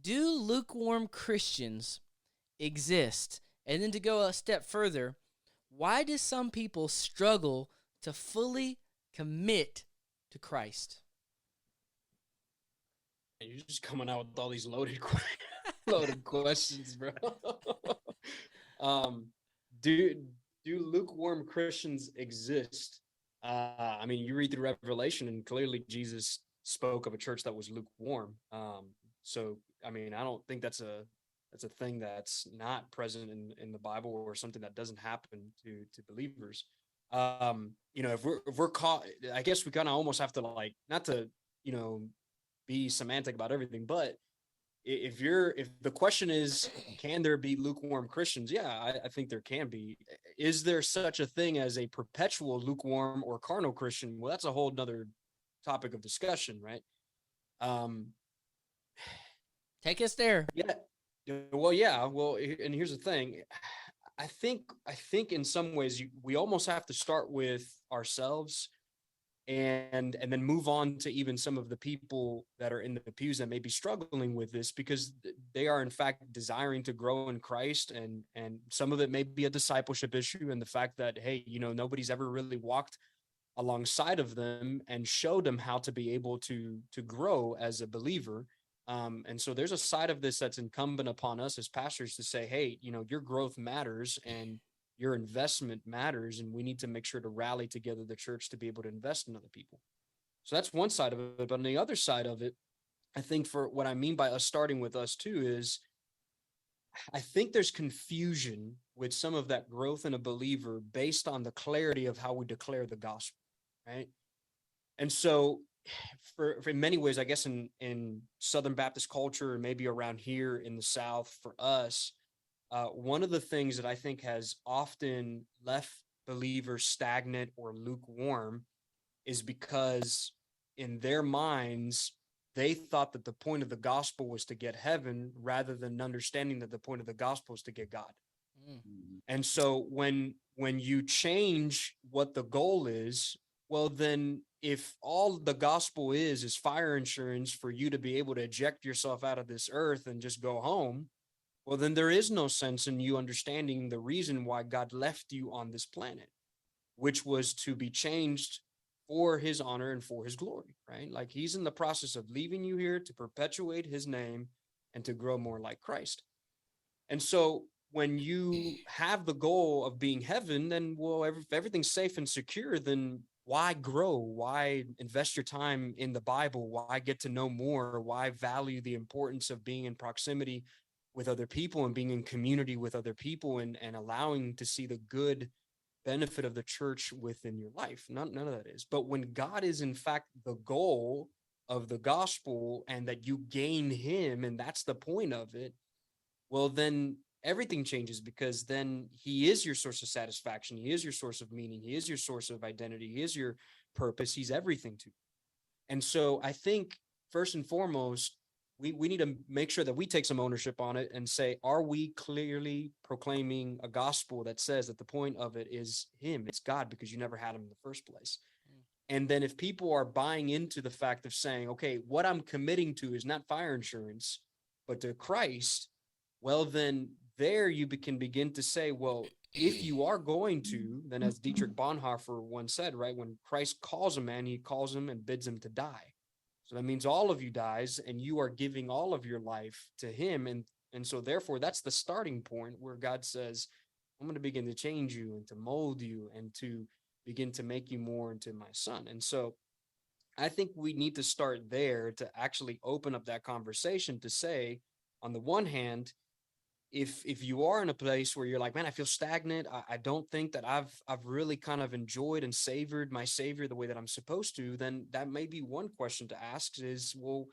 A: Do lukewarm Christians exist? And then to go a step further, why do some people struggle to fully commit to Christ?
D: You're just coming out with all these loaded questions, bro. Do lukewarm Christians exist? I mean, you read through Revelation, and clearly Jesus spoke of a church that was lukewarm. So, I mean, I don't think that's a thing that's not present in the Bible or something that doesn't happen to believers. If we're caught, I guess we kind of almost have to not to, be semantic about everything, but if the question is, can there be lukewarm Christians? Yeah, I think there can be. Is there such a thing as a perpetual lukewarm or carnal Christian? Well, that's a whole nother topic of discussion, right?
A: Take us there.
D: Yeah. Well, yeah. Well, and here's the thing. I think in some ways we almost have to start with ourselves and then move on to even some of the people that are in the pews that may be struggling with this, because they are in fact desiring to grow in Christ, and some of it may be a discipleship issue, and the fact that, hey, nobody's ever really walked alongside of them and showed them how to be able to grow as a believer. And so there's a side of this that's incumbent upon us as pastors to say, hey, your growth matters and your investment matters, and we need to make sure to rally together the church to be able to invest in other people. So that's one side of it. But on the other side of it, I think for what I mean by us starting with us too is I think there's confusion with some of that growth in a believer based on the clarity of how we declare the gospel, right? And so for in many ways, I guess in Southern Baptist culture, and maybe around here in the South for us, one of the things that I think has often left believers stagnant or lukewarm is because in their minds, they thought that the point of the gospel was to get heaven rather than understanding that the point of the gospel is to get God. Mm-hmm. And so when you change what the goal is, well, then if all the gospel is fire insurance for you to be able to eject yourself out of this earth and just go home, well, then there is no sense in you understanding the reason why God left you on this planet, which was to be changed for his honor and for his glory, right? Like he's in the process of leaving you here to perpetuate his name and to grow more like Christ. And so when you have the goal of being heaven, then, well, if everything's safe and secure, then why grow? Why invest your time in the Bible? Why get to know more? Why value the importance of being in proximity with other people and being in community with other people and allowing to see the good benefit of the church within your life? None of that is. But when God is in fact the goal of the gospel and that you gain him, and that's the point of it, well, then everything changes, because then he is your source of satisfaction. He is your source of meaning. He is your source of identity. He is your purpose. He's everything to you. And so I think first and foremost, we need to make sure that we take some ownership on it and say, are we clearly proclaiming a gospel that says that the point of it is him, it's God, because you never had him in the first place. And then if people are buying into the fact of saying, okay, what I'm committing to is not fire insurance, but to Christ, well, then there you can begin to say, well, if you are going to, then as Dietrich Bonhoeffer once said, right, when Christ calls a man, he calls him and bids him to die. So that means all of you dies, and you are giving all of your life to him. And so therefore, that's the starting point where God says, I'm going to begin to change you and to mold you and to begin to make you more into my son. And so I think we need to start there to actually open up that conversation to say, on the one hand, if you are in a place where you're like, man, I feel stagnant, I don't think that I've really kind of enjoyed and savored my Savior the way that I'm supposed to, then that may be one question to ask is, well,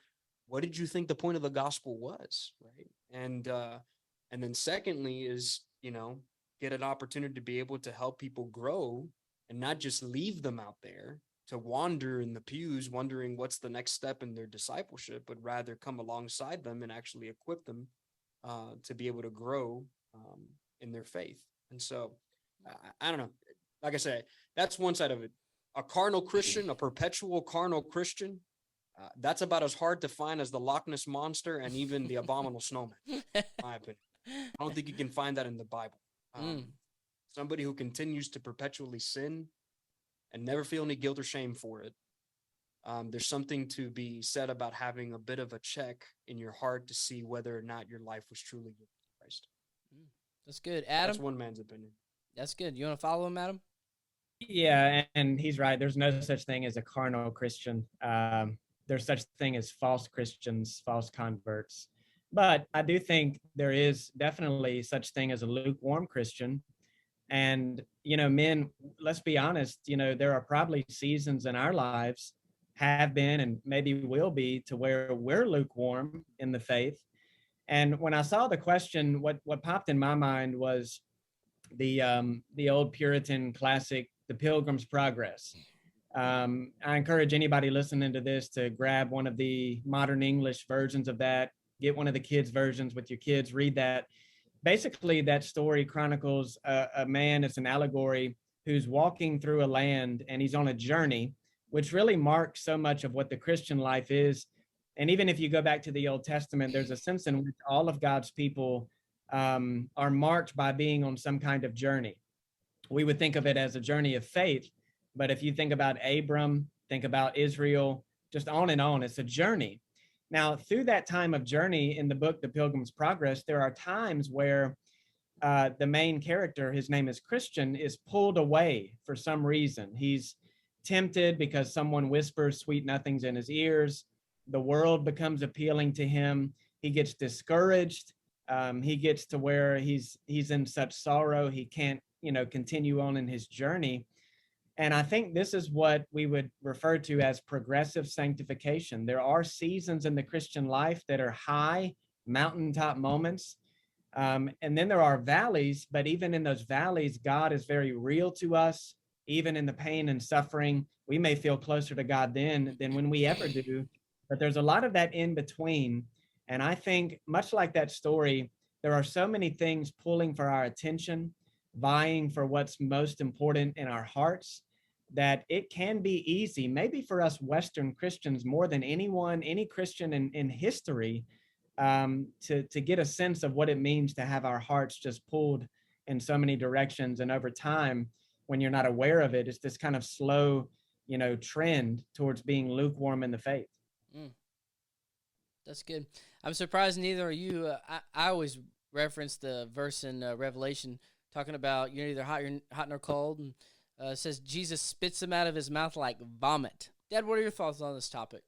D: what did you think the point of the gospel was, right? And then secondly is, get an opportunity to be able to help people grow and not just leave them out there to wander in the pews, wondering what's the next step in their discipleship, but rather come alongside them and actually equip them to be able to grow in their faith. And so, I don't know. Like I said, that's one side of it. A carnal Christian, a perpetual carnal Christian, that's about as hard to find as the Loch Ness Monster and even the abominable snowman, in my opinion. I don't think you can find that in the Bible. Somebody who continues to perpetually sin and never feel any guilt or shame for it. There's something to be said about having a bit of a check in your heart to see whether or not your life was truly given to Christ.
A: That's good. Adam?
D: That's one man's opinion.
A: That's good. You want to follow him, Adam?
B: Yeah, and he's right. There's no such thing as a carnal Christian. There's such thing as false Christians, false converts. But I do think there is definitely such thing as a lukewarm Christian. And, men, let's be honest, there are probably seasons in our lives, have been and maybe will be, to where we're lukewarm in the faith. And when I saw the question, what popped in my mind was the old Puritan classic, The Pilgrim's Progress. I encourage anybody listening to this to grab one of the modern English versions of that, get one of the kids' versions with your kids, read that. Basically, that story chronicles a man, it's an allegory, who's walking through a land and he's on a journey, which really marks so much of what the Christian life is. And even if you go back to the Old Testament, there's a sense in which all of God's people are marked by being on some kind of journey. We would think of it as a journey of faith, but if you think about Abram, think about Israel, just on and on, it's a journey. Now, through that time of journey in the book, The Pilgrim's Progress, there are times where the main character, his name is Christian, is pulled away for some reason. He's tempted because someone whispers sweet nothings in his ears. The world becomes appealing to him. He gets discouraged. He gets to where he's in such sorrow he can't, continue on in his journey. And I think this is what we would refer to as progressive sanctification. There are seasons in the Christian life that are high mountaintop moments. And then there are valleys, but even in those valleys, God is very real to us. Even in the pain and suffering, we may feel closer to God then than when we ever do. But there's a lot of that in between. And I think, much like that story, there are so many things pulling for our attention, vying for what's most important in our hearts, that it can be easy, maybe for us Western Christians more than anyone, any Christian in history, to get a sense of what it means to have our hearts just pulled in so many directions. And over time, when you're not aware of it, it's this kind of slow, trend towards being lukewarm in the faith.
A: That's good. I'm surprised neither are you. I always reference the verse in Revelation talking about you're either hot nor cold, and it says Jesus spits them out of his mouth like vomit. Dad, what are your thoughts on this topic?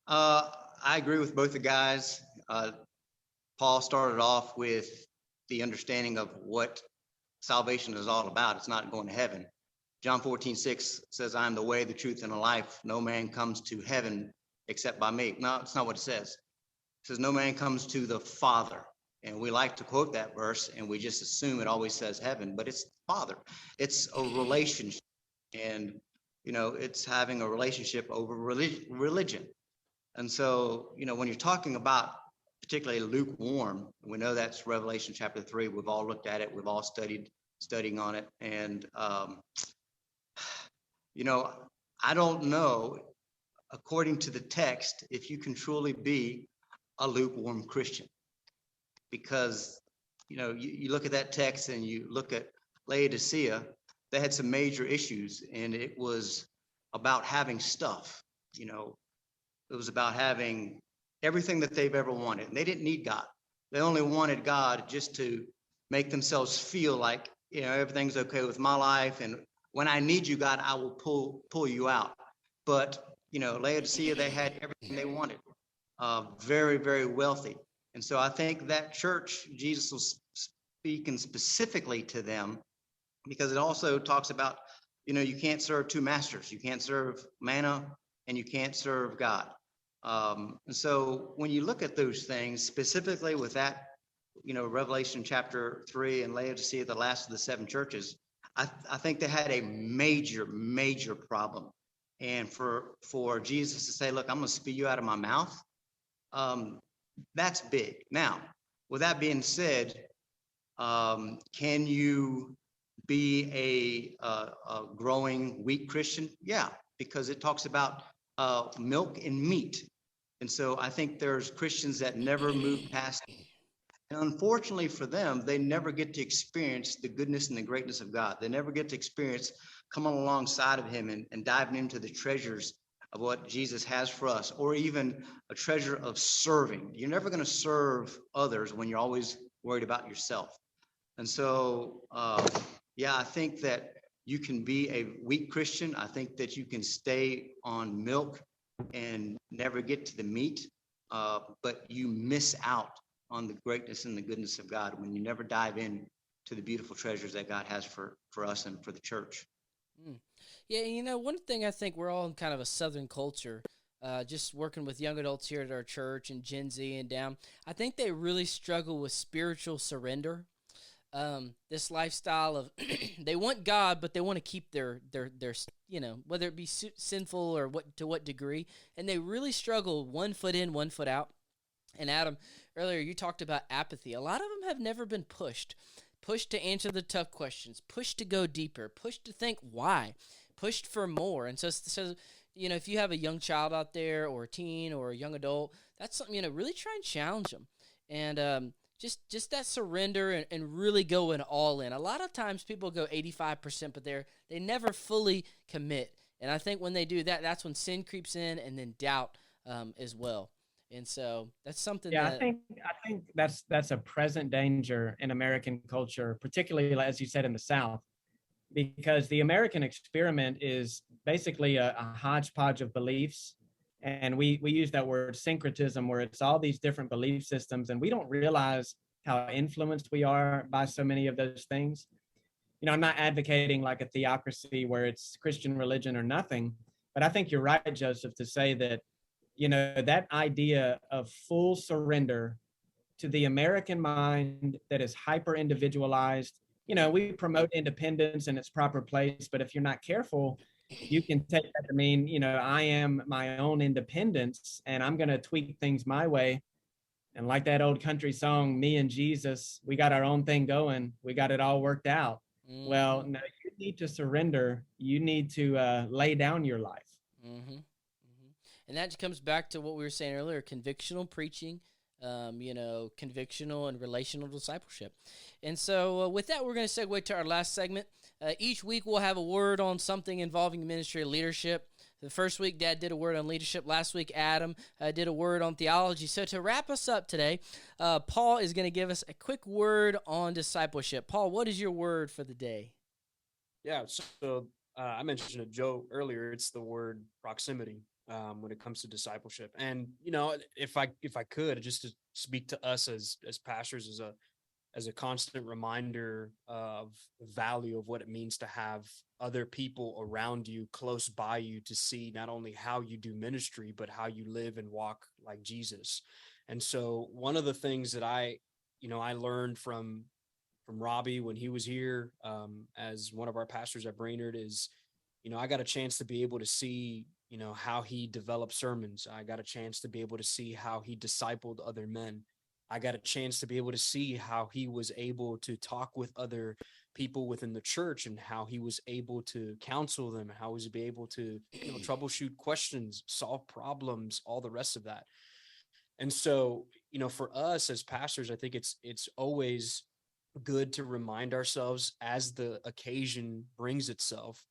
C: I agree with both the guys. Paul started off with the understanding of what salvation is all about. It's not going to heaven. John 14:6 says, I am the way, the truth, and the life. No man comes to heaven except by me. No, it's not what it says. It says, no man comes to the Father. And we like to quote that verse, and we just assume it always says heaven, but it's Father. It's a relationship. And, it's having a relationship over religion. And so, when you're talking about particularly lukewarm, we know that's Revelation chapter 3. We've all looked at it. We've all studying on it. And, I don't know, according to the text, if you can truly be a lukewarm Christian. Because, you look at that text and you look at Laodicea, they had some major issues, and it was about having stuff, it was about having everything that they've ever wanted. And they didn't need God. They only wanted God just to make themselves feel like, everything's okay with my life. And when I need you, God, I will pull you out. But, Laodicea, they had everything they wanted, very, very wealthy. And so I think that church, Jesus was speaking specifically to them, because it also talks about, you can't serve two masters. You can't serve manna and you can't serve God. And so when you look at those things, specifically with that, Revelation chapter 3 and Laodicea, the last of the seven churches, I think they had a major, major problem. And for Jesus to say, look, I'm going to spew you out of my mouth, that's big. Now, with that being said, can you be a growing weak Christian? Yeah, because it talks about milk and meat. And so I think there's Christians that never move past it. And unfortunately for them, they never get to experience the goodness and the greatness of God. They never get to experience coming alongside of him and diving into the treasures of what Jesus has for us, or even a treasure of serving. You're never going to serve others when you're always worried about yourself. And so, I think that you can be a weak Christian. I think that you can stay on milk and never get to the meat, but you miss out on the greatness and the goodness of God when you never dive in to the beautiful treasures that God has for us and for the church.
A: Yeah, one thing I think we're all in kind of a Southern culture, just working with young adults here at our church and Gen Z and down. I think they really struggle with spiritual surrender. This lifestyle of they want God, but they want to keep their whether it be sinful or to what degree, and they really struggle 1 foot in, 1 foot out. And Adam, earlier you talked about apathy. A lot of them have never been pushed to answer the tough questions, pushed to go deeper, pushed to think why, pushed for more. And so if you have a young child out there, or a teen, or a young adult, that's something, really try and challenge them. And just that surrender and really going all in. A lot of times people go 85%, but they never fully commit. And I think when they do that, that's when sin creeps in, and then doubt as well. And so that's something that
B: I think that's a present danger in American culture, particularly, as you said, in the South, because the American experiment is basically a hodgepodge of beliefs. And we use that word syncretism, where it's all these different belief systems, and we don't realize how influenced we are by so many of those things. I'm not advocating like a theocracy where it's Christian religion or nothing, but I think you're right, Joseph, to say that, that idea of full surrender to the American mind that is hyper individualized. We promote independence in its proper place, but if you're not careful, you can take that to mean, I am my own independence and I'm going to tweak things my way. And like that old country song, me and Jesus, we got our own thing going. We got it all worked out. Mm-hmm. Well, no, you need to surrender. You need to lay down your life.
A: Mm-hmm. Mm-hmm. And that comes back to what we were saying earlier, convictional preaching, convictional and relational discipleship. And so with that, we're going to segue to our last segment. Each week we'll have a word on something involving ministry or leadership. The first week, Dad did a word on leadership. Last week, Adam did a word on theology. So to wrap us up today, Paul is going to give us a quick word on discipleship. Paul, what is your word for the day?
D: Yeah, so I mentioned it, Joe, earlier. It's the word proximity when it comes to discipleship. And, if I could, just to speak to us as pastors, as a constant reminder of the value of what it means to have other people around you, close by you, to see not only how you do ministry, but how you live and walk like Jesus. And so one of the things that I learned from Robbie when he was here as one of our pastors at Brainerd is, I got a chance to be able to see, how he developed sermons. I got a chance to be able to see how he discipled other men. I got a chance to be able to see how he was able to talk with other people within the church and how he was able to counsel them, how he was able to troubleshoot questions, solve problems, all the rest of that. And so, for us as pastors, I think it's always good to remind ourselves as the occasion brings itself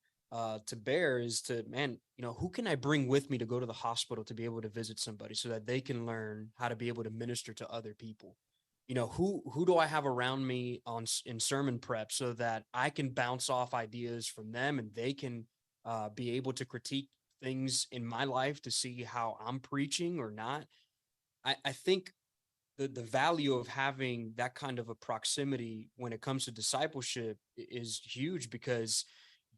D: to bear is to, who can I bring with me to go to the hospital to be able to visit somebody so that they can learn how to be able to minister to other people? who do I have around me in sermon prep so that I can bounce off ideas from them and they can be able to critique things in my life to see how I'm preaching or not. I think the value of having that kind of a proximity when it comes to discipleship is huge, because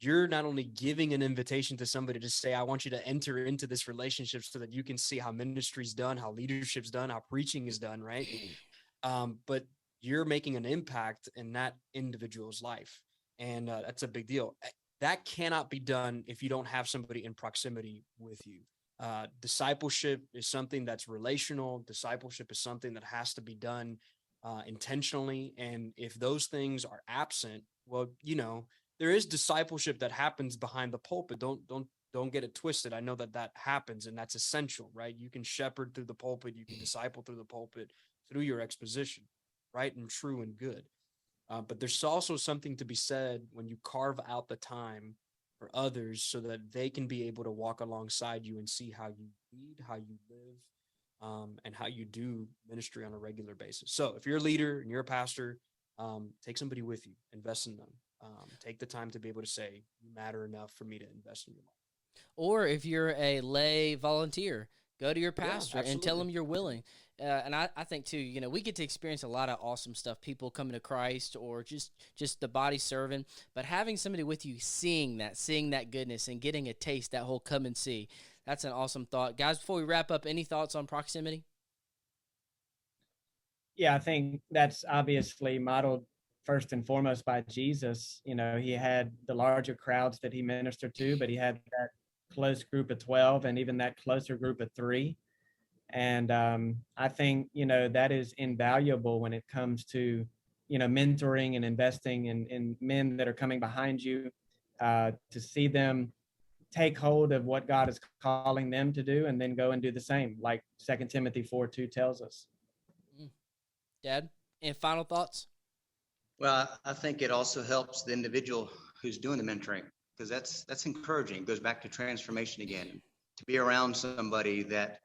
D: you're not only giving an invitation to somebody to say, I want you to enter into this relationship so that you can see how ministry's done, how leadership's done, how preaching is done, right? But you're making an impact in that individual's life. And that's a big deal. That cannot be done if you don't have somebody in proximity with you. Discipleship is something that's relational. Discipleship is something that has to be done intentionally. And if those things are absent, well, there is discipleship that happens behind the pulpit. Don't get it twisted. I know that happens, and that's essential, right? You can shepherd through the pulpit. You can disciple through the pulpit through your exposition, right and true and good. But there's also something to be said when you carve out the time for others so that they can be able to walk alongside you and see how you lead, how you live, and how you do ministry on a regular basis. So if you're a leader and you're a pastor, take somebody with you, invest in them. Take the time to be able to say, you matter enough for me to invest in your life.
A: Or if you're a lay volunteer, go to your pastor and tell him you're willing. And I think too, we get to experience a lot of awesome stuff, people coming to Christ or just the body serving, but having somebody with you, seeing that goodness and getting a taste, that whole come and see, that's an awesome thought. Guys, before we wrap up, any thoughts on proximity?
B: Yeah, I think that's obviously modeled first and foremost by Jesus. He had the larger crowds that he ministered to, but he had that close group of 12 and even that closer group of 3. And I think, that is invaluable when it comes to, mentoring and investing in men that are coming behind you, to see them take hold of what God is calling them to do and then go and do the same, like 2 Timothy 4:2 tells us.
A: Dad, any final thoughts?
C: Well, I think it also helps the individual who's doing the mentoring, because that's encouraging. It goes back to transformation again, to be around somebody that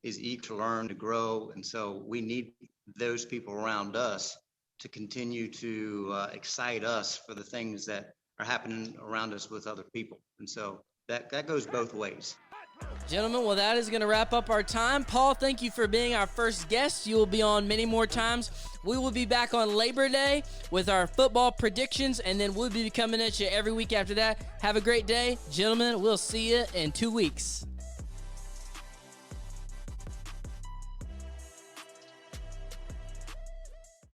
C: is eager to learn, to grow. And so we need those people around us to continue to excite us for the things that are happening around us with other people. And so that goes both ways.
A: Gentlemen, well, that is going to wrap up our time. Paul, thank you for being our first guest. You will be on many more times. We will be back on Labor Day with our football predictions, and then we'll be coming at you every week after that. Have a great day. Gentlemen, we'll see you in 2 weeks.